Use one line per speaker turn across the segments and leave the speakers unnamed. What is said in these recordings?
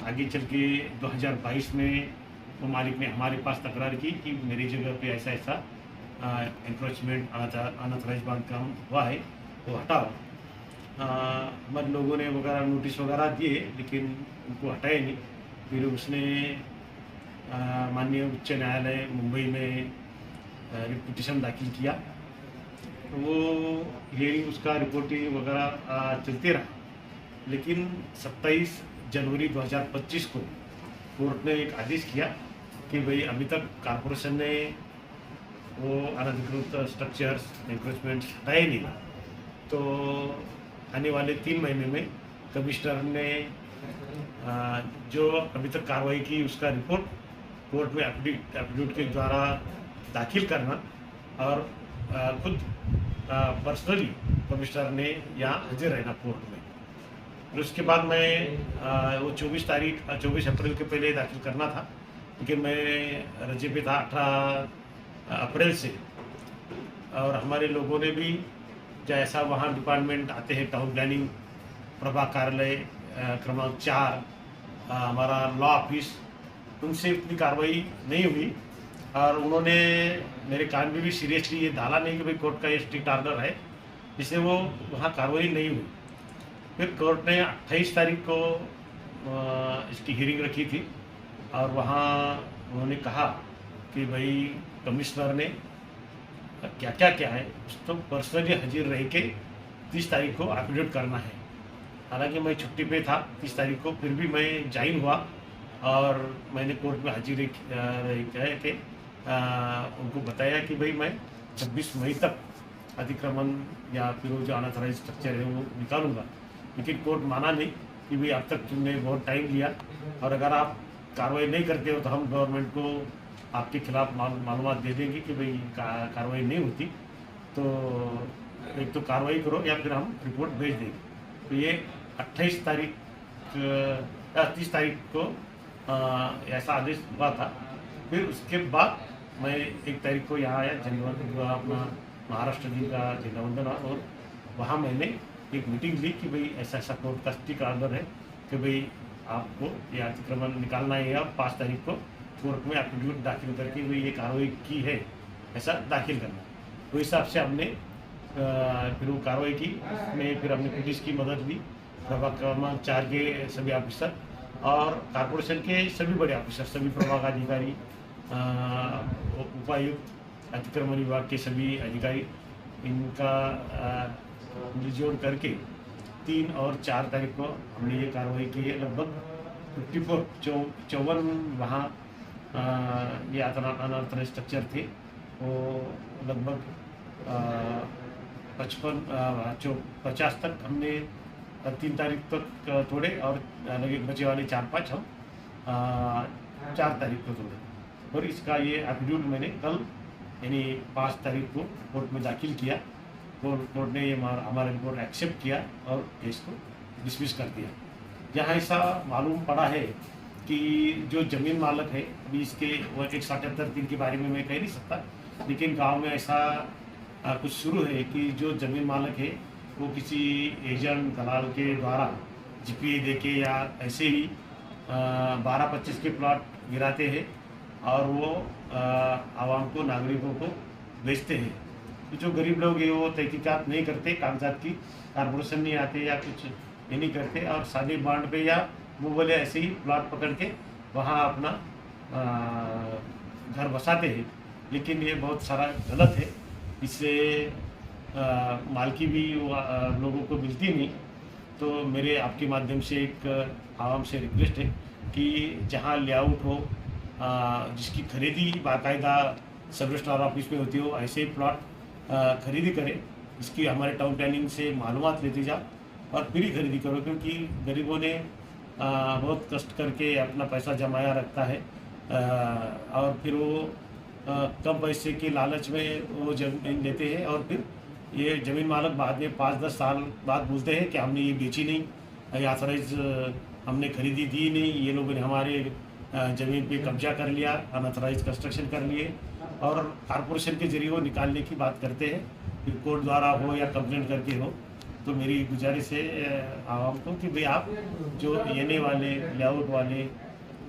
आगे चल के 2022 में वो मालिक ने हमारे पास तकरार की कि मेरी जगह पे ऐसा ऐसा एंक्रोचमेंट अनऑथराइज बांधकाम हुआ है, वो हटाओ। हमारे लोगों ने वगैरह नोटिस वगैरह दिए, लेकिन उनको हटाए नहीं। फिर उसने माननीय उच्च न्यायालय मुंबई में पिटीशन दाखिल किया। तो वो हियरिंग उसका रिपोर्टिंग वगैरह चलते रहा, लेकिन 27 जनवरी 2025 को कोर्ट ने एक आदेश किया कि भाई अभी तक कॉरपोरेशन ने वो अनधिकृत स्ट्रक्चर्स एंक्रोचमेंट्स हटाए नहीं, तो आने वाले 3 महीने में कमिश्नर ने जो अभी तक कार्रवाई की उसका रिपोर्ट कोर्ट में एफिडेविट के द्वारा दाखिल करना और खुद पर्सनली कमिश्नर ने यहाँ हाजिर रहना कोर्ट में। फिर उसके बाद मैं वो 24 अप्रैल के पहले दाखिल करना था, लेकिन मैं रजे पे था 18 अप्रैल से। और हमारे लोगों ने भी जैसा वहाँ डिपार्टमेंट आते हैं, टाउन प्लानिंग प्रभाग कार्यालय क्रमांक 4, हमारा लॉ ऑफिस, उनसे इतनी कार्रवाई नहीं हुई। और उन्होंने मेरे कान में भी सीरियसली ये डाला नहीं कि भाई कोर्ट का ये स्ट्रिक्ट ऑर्डर है, इसलिए वो वहाँ कार्रवाई नहीं हुई। फिर कोर्ट ने 28 तारीख को इसकी हियरिंग रखी थी, और वहाँ उन्होंने कहा कि भाई कमिश्नर ने क्या क्या क्या है उसको पर्सनली हाजिर रह के 30 तारीख को एफिडेविट करना है। हालांकि मैं छुट्टी पे था 30 तारीख को, फिर भी मैं ज्वाइन हुआ और मैंने कोर्ट में हाजिर रह के उनको बताया कि भाई मैं 26 मई तक अतिक्रमण या फिर वो जो अनऑथराइज स्ट्रक्चर है वो निकालूंगा। लेकिन कोर्ट माना नहीं कि भाई अब तक तुमने बहुत टाइम लिया, और अगर आप कार्रवाई नहीं करते हो तो हम गवर्नमेंट को आपके खिलाफ मालूमात दे देंगे कि भाई कार्रवाई नहीं होती, तो एक तो कार्रवाई करो या फिर हम रिपोर्ट भेज देंगे। तो ये 28 तारीख 30 तारीख को ऐसा आदेश हुआ था। फिर उसके बाद मैं 1 तारीख को यहाँ आया, झंडा अपना महाराष्ट्र दिन का झंडा वंदन, और वहाँ मैंने एक मीटिंग ली कि भाई ऐसा ऐसा कोर्ट का स्ट्रिक्ट ऑर्डर है कि भाई आपको ये अतिक्रमण निकालना है, या 5 तारीख को कोर्ट में एफिडेविट दाखिल करके भाई ये कार्रवाई की है ऐसा दाखिल करना। तो इस हिसाब से हमने फिर वो कार्रवाई की। उसमें फिर हमने पुलिस की मदद ली, प्रभाग क्रमांक 4 के सभी ऑफिसर और कॉरपोरेशन के सभी बड़े ऑफिसर, सभी प्रभाग अधिकारी, उपायुक्त, अतिक्रमण विभाग के सभी अधिकारी, इनका मिलजोल करके 3 और 4 तारीख को हमने ये कार्रवाई की है। लगभग 54 वहाँ ये अनऑथराइज स्ट्रक्चर थे, वो लगभग 50 तक हमने 3 तारीख तक तोड़े, और लगे बचे वाले 4-5 हम 4 तारीख को तोड़े। और इसका ये एफिडेविट मैंने कल यानी 5 तारीख को कोर्ट में दाखिल किया। कोर्ट ने ये हमारा रिपोर्ट एक्सेप्ट किया और केस को डिसमिस कर दिया। यहाँ ऐसा मालूम पड़ा है कि जो ज़मीन मालक है, अभी इसके 177(3) के बारे में मैं कह नहीं सकता, लेकिन गांव में ऐसा कुछ शुरू है कि जो ज़मीन मालक है वो किसी एजेंट दलाल के द्वारा जीपीए देके या ऐसे ही 12-25 के प्लॉट गिराते हैं और वो आवाम को, नागरिकों को बेचते हैं। तो जो गरीब लोग हैं वो तहकीकात नहीं करते, कागजात की कॉर्पोरेशन नहीं आते या कुछ ये नहीं करते, और सादे बांड पे या वो बोले ऐसे ही प्लॉट पकड़ के वहाँ अपना घर बसाते हैं। लेकिन ये बहुत सारा गलत है, इससे मालकी भी लोगों को मिलती नहीं। तो मेरे आपके माध्यम से एक आवाम से रिक्वेस्ट है कि जहाँ लेआउट हो, जिसकी खरीदी बाकायदा सब रजिस्ट्रार ऑफिस में होती हो, ऐसे ही प्लॉट खरीदी करें। इसकी हमारे टाउन प्लानिंग से मालूमात लेते जाओ और फिर ही खरीदी करो, क्योंकि गरीबों ने बहुत कष्ट करके अपना पैसा जमाया रखता है, और फिर वो कम पैसे के लालच में वो जमीन लेते हैं, और फिर ये ज़मीन मालक बाद में 5-10 साल बाद बोलते हैं कि हमने ये बेची नहीं, या ऑथराइज हमने खरीदी दी नहीं, ये लोगों ने हमारे ज़मीन पे कब्जा कर लिया, अनऑथराइज कंस्ट्रक्शन कर लिए, और कॉरपोरेशन के जरिए वो निकालने की बात करते हैं, फिर कोर्ट द्वारा हो या कंप्लेंट करके हो। तो मेरी गुजारिश है आवाम को कि भाई आप जो एनए वाले, लेआउट वाले,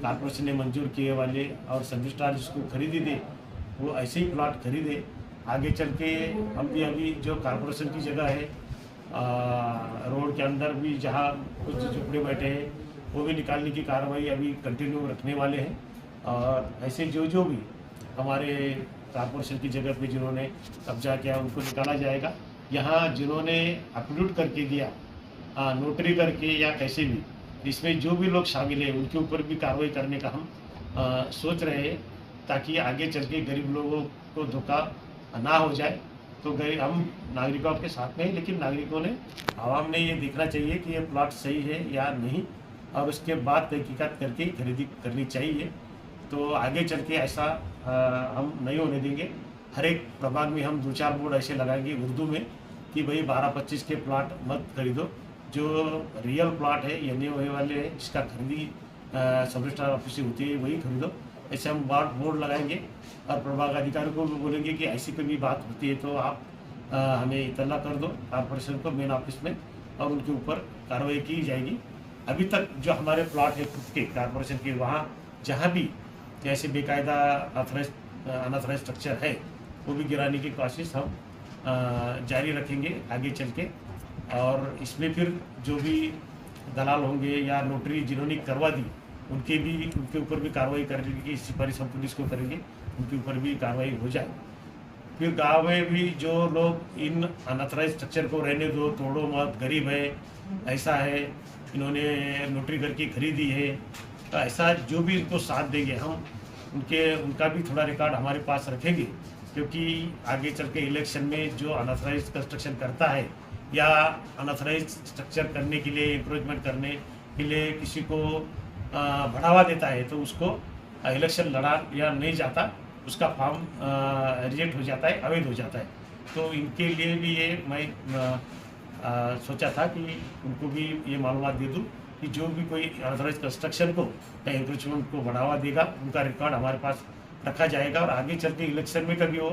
कारपोरेशन ने मंजूर किए वाले और सर्विस चार्ज जिसको खरीदी दे वो ऐसे ही प्लाट खरीदे। आगे चल के हम भी अभी जो कारपोरेशन की जगह है रोड के अंदर भी जहाँ कुछ झुपड़े बैठे हैं वो भी निकालने की कार्रवाई अभी कंटिन्यू रखने वाले हैं। और ऐसे जो भी हमारे कारपोरेशन की जगह पे जिन्होंने कब्जा किया उनको निकाला जाएगा। यहाँ जिन्होंने अपलोड करके दिया नोटरी करके या कैसे भी, इसमें जो भी लोग शामिल हैं उनके ऊपर भी कार्रवाई करने का हम सोच रहे हैं, ताकि आगे चल के गरीब लोगों को धोखा ना हो जाए। तो गरीब हम नागरिकों के साथ में हैं, लेकिन नागरिकों ने, आवाम ने ये देखना चाहिए कि ये प्लॉट सही है या नहीं, और उसके बाद तहकीकात करके खरीदी करनी चाहिए। तो आगे चल के ऐसा हम नहीं होने देंगे। हर एक प्रभाग में हम 2-4 बोर्ड ऐसे लगाएंगे उर्दू में कि भाई 12-25 के प्लाट मत खरीदो, जो रियल प्लाट है एनए वाले हैं जिसका खरीदी सब रजिस्ट्रार ऑफिस से होती है वही खरीदो। ऐसे हम बोर्ड लगाएंगे और प्रभाग अधिकारी को भी बोलेंगे कि ऐसी कोई भी बात होती है तो आप हमें इतला कर दो कॉर्पोरेशन को मेन ऑफिस में, और उनके ऊपर कार्रवाई की जाएगी। अभी तक जो हमारे प्लाट है खुद के कॉर्पोरेशन के, वहाँ जहाँ भी ऐसे बेकायदा अनऑथराइज स्ट्रक्चर है वो भी गिराने की कोशिश हम जारी रखेंगे आगे चल के। और इसमें फिर जो भी दलाल होंगे या नोटरी जिन्होंने करवा दी उनके ऊपर भी कार्रवाई करने की सिफारिश हम पुलिस को करेंगे, उनके ऊपर भी कार्रवाई हो जाए। फिर गांव में भी जो लोग इन अनऑथराइज स्ट्रक्चर को रहने दो, तोड़ो मत, गरीब है, ऐसा है, इन्होंने नोटरी करके खरीदी है, तो ऐसा जो भी इनको साथ देंगे हम उनका भी थोड़ा रिकॉर्ड हमारे पास रखेंगे। क्योंकि आगे चल के इलेक्शन में जो अनऑथराइज कंस्ट्रक्शन करता है या अनऑथराइज स्ट्रक्चर करने के लिए, इंक्रोचमेंट करने के लिए किसी को बढ़ावा देता है तो उसको इलेक्शन लड़ा या नहीं जाता, उसका फॉर्म रिजेक्ट हो जाता है, अवैध हो जाता है। तो इनके लिए भी ये मैं सोचा था कि उनको भी ये मालूमात दे दूँ कि जो भी कोई अनऑथराइज कंस्ट्रक्शन को या इंक्रोचमेंट को बढ़ावा देगा उनका रिकॉर्ड हमारे पास रखा जाएगा। और आगे चल के इलेक्शन में कभी वो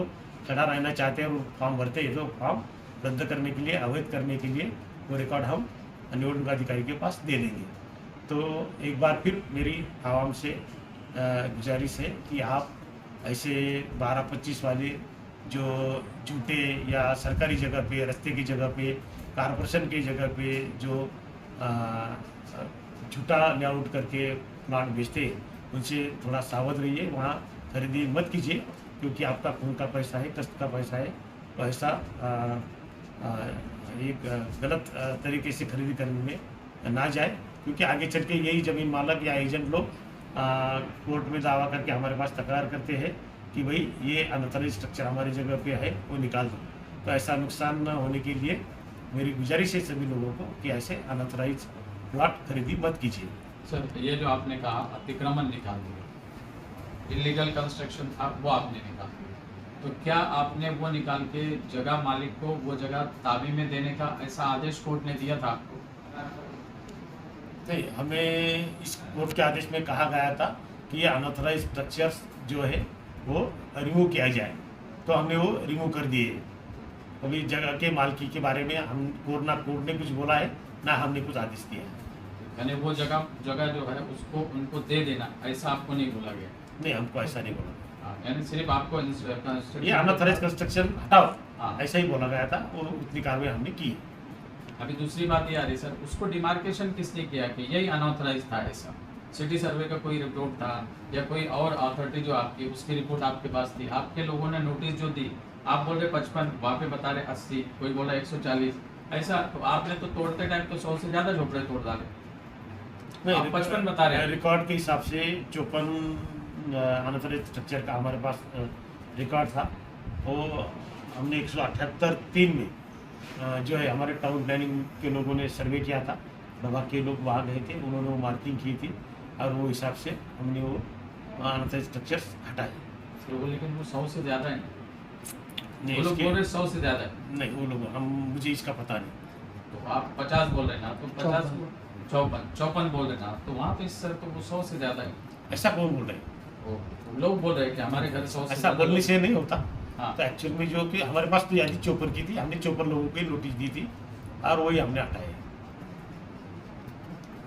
खड़ा रहना चाहते हैं और फॉर्म भरते हैं तो फॉर्म रद्द करने के लिए, अवैध करने के लिए वो रिकॉर्ड हम निवडणूक अधिकारी के पास दे देंगे। तो एक बार फिर मेरी आवाम से गुजारिश है कि आप ऐसे 12-25 वाले जो झूठे या सरकारी जगह पे, रास्ते की जगह पे, कारपोरेशन की जगह पे जो झूठा लेआउट करके प्लाट बेचते हैं उनसे थोड़ा सावध रहिए, वहाँ खरीदी मत कीजिए। क्योंकि आपका खून का पैसा है, कष्ट का पैसा है, तो ऐसा एक गलत तरीके से खरीदी करने में ना जाए। क्योंकि आगे चल के यही ज़मीन मालक या एजेंट लोग कोर्ट में दावा करके हमारे पास तकरार करते हैं कि भाई ये अनऑथराइज स्ट्रक्चर हमारी जगह पे है, वो निकाल दो। तो ऐसा नुकसान न होने के लिए मेरी गुजारिश है सभी लोगों को कि ऐसे अनऑथराइज प्लॉट खरीदी मत कीजिए।
सर, ये जो आपने कहा अतिक्रमण निकाल दिए, इलीगल कंस्ट्रक्शन वो आपने निकाल दिए, तो क्या आपने वो निकाल के जगह मालिक को वो जगह ताबी में देने का ऐसा आदेश कोर्ट ने दिया था आपको?
नहीं, हमें इस कोर्ट के आदेश में कहा गया था कि ये अनऑथराइज स्ट्रक्चर्स जो है वो रिमूव किया जाए, तो हमने वो रिमूव कर दिए। अभी जगह के मालिकी के बारे में हम कोर्ट ने कुछ बोला है ना हमने कुछ आदेश दिया है।
यानी वो जगह जो है उसको उनको दे देना, ऐसा आपको नहीं बोला गया?
नहीं, हमको ऐसा नहीं बोला।
यानी सिर्फ आपको
ये अनऑथराइज कंस्ट्रक्शन हटाओ,
हाँ,
ऐसा ही बोला गया था, वो उतनी कार्रवाई हमने की।
अभी दूसरी बात ये आ रही सर, उसको डिमार्केशन किसने किया कि यही अनऑथराइज था? ऐसा सिटी सर्वे का कोई रिपोर्ट था या कोई और अथॉरिटी जो आपकी, उसकी रिपोर्ट आपके पास थी, आपके लोगों ने नोटिस जो दी, आप बोल रहे 55, वहाँ पे बता रहे 80, कोई बोला 140, ऐसा तो आपने तो तोड़ते टाइम तो 100 से ज़्यादा झोपड़े तोड़ डाले। आप 55 बता रहे हैं।
रिकॉर्ड के हिसाब से 54 अनऑथराइज स्ट्रक्चर का हमारे पास रिकॉर्ड था। वो हमने 178-3 में जो है हमारे टाउन प्लानिंग के लोगों ने सर्वे किया था, विभाग के लोग वहाँ गए थे, उन्होंने वो मार्किंग की थी और वो हिसाब से हमने वो अनऑथराइज स्ट्रक्चर्स हटाए।
तो लेकिन वो 100 से ज़्यादा है
नहीं,
वो लोग बोल रहे 100 से ज़्यादा है।
नहीं, वो लोग मुझे इसका पता नहीं।
तो आप 50 बोल रहे हैं ना, तो 50 54 बोल रहे हैं ना, तो वहाँ पे सर तो वो 100 से ज़्यादा है।
ऐसा कौन बोल रहे हैं?
लोग बोल रहे हैं कि हमारे घर 100 से
ऐसा बोलने से नहीं होता।
हाँ।
तो एक्चुअल में जो कि हमारे पास तो यादी चोपर की थी, हमने चोपर लोगों को नोटिस दी थी और वही हमने हटाए हैं।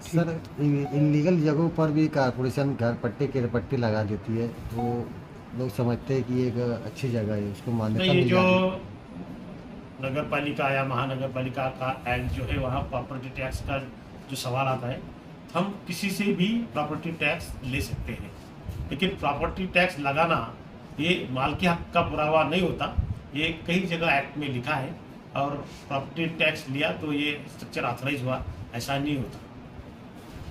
सर इलीगल जगहों पर भी कारपोरेशन घर पट्टे के पट्टी लगा देती है, तो लोग समझते हैं कि एक अच्छी जगह है, उसको मान्यता
नहीं, ये
मिल
जो
जाती
नगर पालिका या महानगर पालिका का एक्ट जो है वहाँ प्रॉपर्टी टैक्स का जो सवाल आता है, हम किसी से भी प्रॉपर्टी टैक्स ले सकते हैं, लेकिन प्रॉपर्टी टैक्स लगाना ये मालकी हक का पुरावा नहीं होता। ये कई जगह एक्ट में लिखा है, और प्रॉपर्टी टैक्स लिया तो ये स्ट्रक्चर ऑथराइज हुआ, ऐसा नहीं होता।